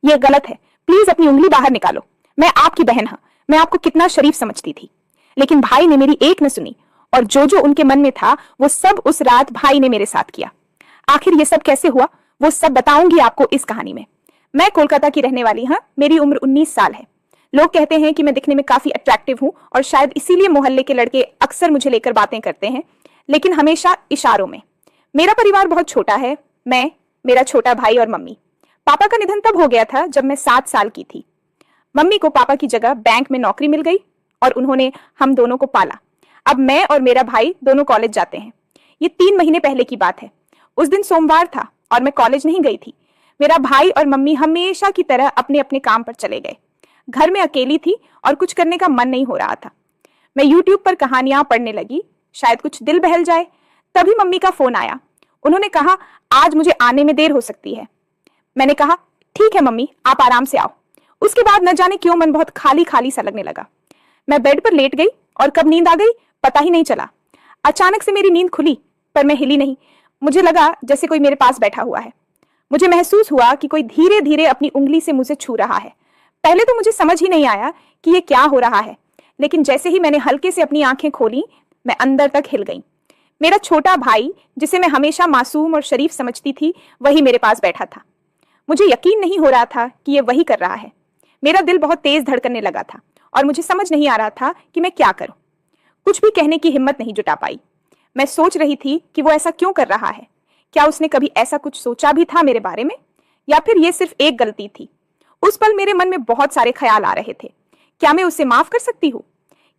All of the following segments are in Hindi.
ये गलत है, प्लीज अपनी उंगली बाहर निकालो। मैं आपकी बहन हाँ, मैं आपको कितना शरीफ समझती थी, लेकिन भाई ने मेरी एक न सुनी और जो जो उनके मन में था वो सब उस रात भाई ने मेरे साथ किया। आखिर ये सब कैसे हुआ वो सब बताऊंगी आपको इस कहानी में। मैं कोलकाता की रहने वाली हाँ, मेरी उम्र 19 साल है। लोग कहते हैं कि मैं दिखने में काफी अट्रैक्टिव हूँ और शायद इसीलिए मोहल्ले के लड़के अक्सर मुझे लेकर बातें करते हैं, लेकिन हमेशा इशारों में। मेरा परिवार बहुत छोटा है, मैं, मेरा छोटा भाई और मम्मी। पापा का निधन तब हो गया था जब मैं 7 साल की थी। मम्मी को पापा की जगह बैंक में नौकरी मिल गई और उन्होंने हम दोनों को पाला। अब मैं और मेरा भाई दोनों कॉलेज जाते हैं। ये 3 महीने पहले की बात है। उस दिन सोमवार था और मैं कॉलेज नहीं गई थी। मेरा भाई और मम्मी हमेशा की तरह अपने अपने काम पर चले गए। घर में अकेली थी और कुछ करने का मन नहीं हो रहा था। मैं यूट्यूब पर कहानियां पढ़ने लगी, शायद कुछ दिल बहल जाए। तभी मम्मी का फोन आया। उन्होंने कहा आज मुझे आने में देर हो सकती है। मैंने कहा ठीक है मम्मी, आप आराम से आओ। उसके बाद न जाने क्यों मन बहुत खाली खाली सा लगने लगा। मैं बेड पर लेट गई और कब नींद आ गई पता ही नहीं चला। अचानक से मेरी नींद खुली पर मैं हिली नहीं। मुझे लगा जैसे कोई मेरे पास बैठा हुआ है। मुझे महसूस हुआ कि कोई धीरे धीरे अपनी उंगली से मुझे छू रहा है। पहले तो मुझे समझ ही नहीं आया कि ये क्या हो रहा है, लेकिन जैसे ही मैंने हल्के से अपनी आंखें खोली मैं अंदर तक हिल गई। मेरा छोटा भाई, जिसे मैं हमेशा मासूम और शरीफ समझती थी, वही मेरे पास बैठा था। मुझे यकीन नहीं हो रहा था कि ये वही कर रहा है। मेरा दिल बहुत तेज धड़कने लगा था और मुझे समझ नहीं आ रहा था कि मैं क्या करूं। कुछ भी कहने की हिम्मत नहीं जुटा पाई। मैं सोच रही थी कि वो ऐसा क्यों कर रहा है। क्या उसने कभी ऐसा कुछ सोचा भी था मेरे बारे में, या फिर ये सिर्फ एक गलती थी। उस पल मेरे मन में बहुत सारे ख्याल आ रहे थे। क्या मैं उसे माफ कर सकती हूँ?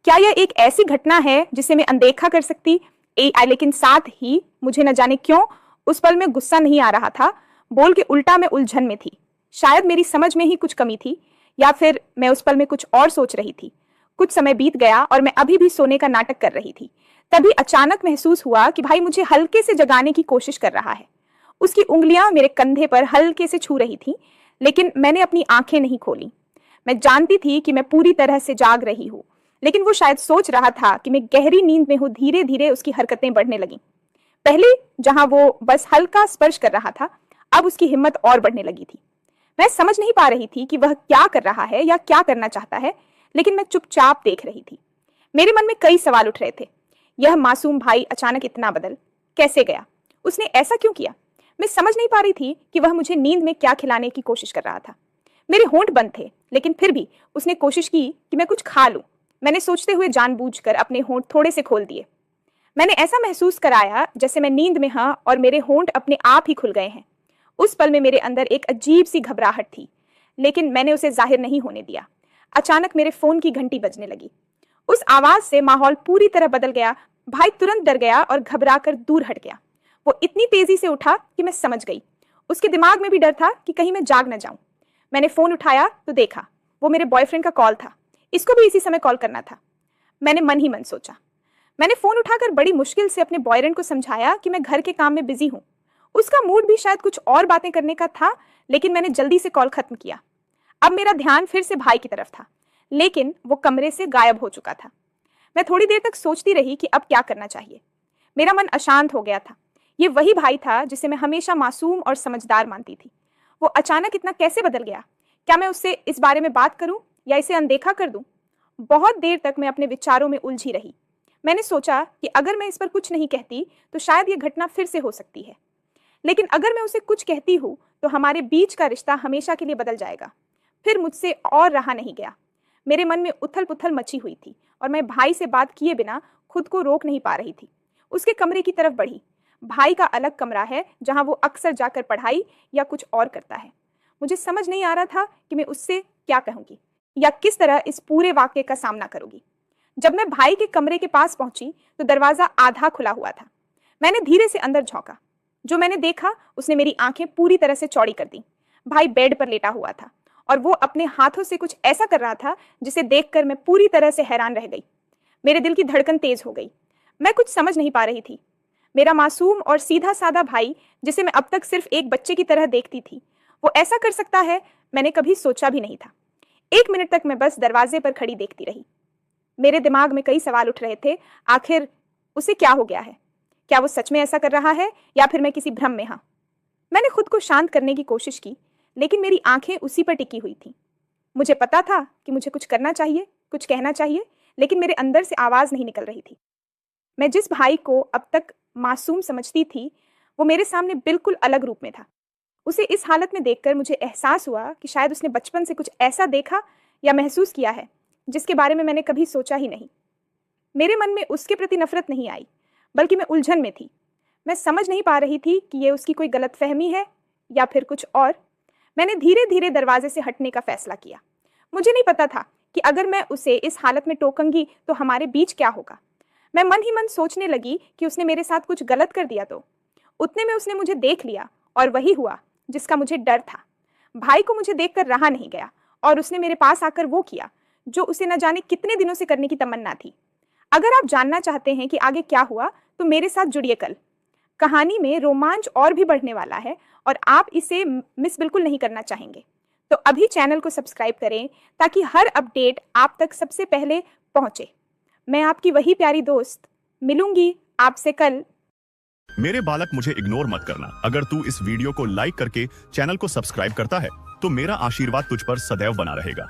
क्या यह एक ऐसी घटना है जिसे मैं अनदेखा कर सकती? लेकिन साथ ही मुझे न जाने क्यों उस पल में गुस्सा नहीं आ रहा था, बोल के उल्टा मैं उलझन में थी। शायद मेरी समझ में ही कुछ कमी थी, या फिर मैं उस पल में कुछ और सोच रही थी। कुछ समय बीत गया और मैं अभी भी सोने का नाटक कर रही थी। तभी अचानक महसूस हुआ कि भाई मुझे हल्के से जगाने की कोशिश कर रहा है। उसकी उंगलियां मेरे कंधे पर हल्के से छू रही थी, लेकिन मैंने अपनी आंखें नहीं खोली। मैं जानती थी कि मैं पूरी तरह से जाग रही हूँ, लेकिन वो शायद सोच रहा था कि मैं गहरी नींद में हूँ। धीरे धीरे उसकी हरकतें बढ़ने लगीं। पहले जहां वो बस हल्का स्पर्श कर रहा था, अब उसकी हिम्मत और बढ़ने लगी थी। मैं समझ नहीं पा रही थी कि वह क्या कर रहा है या क्या करना चाहता है, लेकिन मैं चुपचाप देख रही थी। मेरे मन में कई सवाल उठ रहे थे। यह मासूम भाई अचानक इतना बदल कैसे गया? उसने ऐसा क्यों किया? मैं समझ नहीं पा रही थी कि वह मुझे नींद में क्या खिलाने की कोशिश कर रहा था। मेरे होंठ बंद थे, लेकिन फिर भी उसने कोशिश की कि मैं कुछ खा लूं। मैंने सोचते हुए जानबूझकर अपने होंठ थोड़े से खोल दिए। मैंने ऐसा महसूस कराया जैसे मैं नींद में हाँ और मेरे होंठ अपने आप ही खुल गए हैं। उस पल में मेरे अंदर एक अजीब सी घबराहट थी, लेकिन मैंने उसे जाहिर नहीं होने दिया। अचानक मेरे फोन की घंटी बजने लगी। उस आवाज से माहौल पूरी तरह बदल गया। भाई तुरंत डर गया और घबराकर दूर हट गया। वो इतनी तेजी से उठा कि मैं समझ गई। उसके दिमाग में भी डर था कि कहीं मैं जाग न जाऊं। मैंने फोन उठाया तो देखा वो मेरे बॉयफ्रेंड का कॉल था। इसको भी इसी समय कॉल करना था। मैंने मन ही मन सोचा। मैंने फोन उठाकर बड़ी मुश्किल से अपने बॉयफ्रेंड को समझाया कि मैं घर के काम में बिजी हूं। उसका मूड भी शायद कुछ और बातें करने का था, लेकिन मैंने जल्दी से कॉल खत्म किया। अब मेरा ध्यान फिर से भाई की तरफ था, लेकिन वो कमरे से गायब हो चुका था। मैं थोड़ी देर तक सोचती रही कि अब क्या करना चाहिए। मेरा मन अशांत हो गया था। ये वही भाई था जिसे मैं हमेशा मासूम और समझदार मानती थी। वो अचानक इतना कैसे बदल गया? क्या मैं उससे इस बारे में बात करूं या इसे अनदेखा कर दूं? बहुत देर तक मैं अपने विचारों में उलझी रही। मैंने सोचा कि अगर मैं इस पर कुछ नहीं कहती तो शायद ये घटना फिर से हो सकती है, लेकिन अगर मैं उसे कुछ कहती हूँ तो हमारे बीच का रिश्ता हमेशा के लिए बदल जाएगा। फिर मुझसे और रहा नहीं गया। मेरे मन में उथल पुथल मची हुई थी और मैं भाई से बात किए बिना खुद को रोक नहीं पा रही थी। उसके कमरे की तरफ बढ़ी। भाई का अलग कमरा है जहां वो अक्सर जाकर पढ़ाई या कुछ और करता है। मुझे समझ नहीं आ रहा था कि मैं उससे क्या कहूंगी या किस तरह इस पूरे वाक्य का सामना करूंगी। जब मैं भाई के कमरे के पास पहुंची तो दरवाजा आधा खुला हुआ था। मैंने धीरे से अंदर झोंका। जो मैंने देखा उसने मेरी आंखें पूरी तरह से चौड़ी कर दी। भाई बेड पर लेटा हुआ था और वो अपने हाथों से कुछ ऐसा कर रहा था जिसे देखकर मैं पूरी तरह से हैरान रह गई। मेरे दिल की धड़कन तेज हो गई। मैं कुछ समझ नहीं पा रही थी। मेरा मासूम और सीधा साधा भाई, जिसे मैं अब तक सिर्फ एक बच्चे की तरह देखती थी, वो ऐसा कर सकता है, मैंने कभी सोचा भी नहीं था। 1 मिनट तक मैं बस दरवाजे पर खड़ी देखती रही। मेरे दिमाग में कई सवाल उठ रहे थे। आखिर उसे क्या हो गया है? क्या वो सच में ऐसा कर रहा है या फिर मैं किसी भ्रम में हाँ? मैंने खुद को शांत करने की कोशिश की, लेकिन मेरी आंखें उसी पर टिकी हुई थीं। मुझे पता था कि मुझे कुछ करना चाहिए, कुछ कहना चाहिए, लेकिन मेरे अंदर से आवाज़ नहीं निकल रही थी। मैं जिस भाई को अब तक मासूम समझती थी, वो मेरे सामने बिल्कुल अलग रूप में था। उसे इस हालत में देखकर मुझे एहसास हुआ कि शायद उसने बचपन से कुछ ऐसा देखा या महसूस किया है जिसके बारे में मैंने कभी सोचा ही नहीं। मेरे मन में उसके प्रति नफरत नहीं आई, बल्कि मैं उलझन में थी। मैं समझ नहीं पा रही थी कि ये उसकी कोई गलतफहमी है या फिर कुछ और। मैंने धीरे धीरे दरवाजे से हटने का फैसला किया। मुझे नहीं पता था कि अगर मैं उसे इस हालत में टोकूंगी तो हमारे बीच क्या होगा। मैं मन ही मन सोचने लगी कि उसने मेरे साथ कुछ गलत कर दिया तो। उतने में उसने मुझे देख लिया और वही हुआ जिसका मुझे डर था। भाई को मुझे देखकर रहा नहीं गया और उसने मेरे पास आकर वो किया जो उसे न जाने कितने दिनों से करने की तमन्ना थी। अगर आप जानना चाहते हैं कि आगे क्या हुआ तो मेरे साथ जुड़िए कल। कहानी में रोमांच और भी बढ़ने वाला है और आप इसे मिस बिल्कुल नहीं करना चाहेंगे। तो अभी चैनल को सब्सक्राइब करें ताकि हर अपडेट आप तक सबसे पहले पहुंचे। मैं आपकी वही प्यारी दोस्त मिलूंगी आपसे कल। मेरे बालक, मुझे इग्नोर मत करना। अगर तू इस वीडियो को लाइक करके चैनल को सब्सक्राइब करता है तो मेरा आशीर्वाद तुझ पर सदैव बना रहेगा।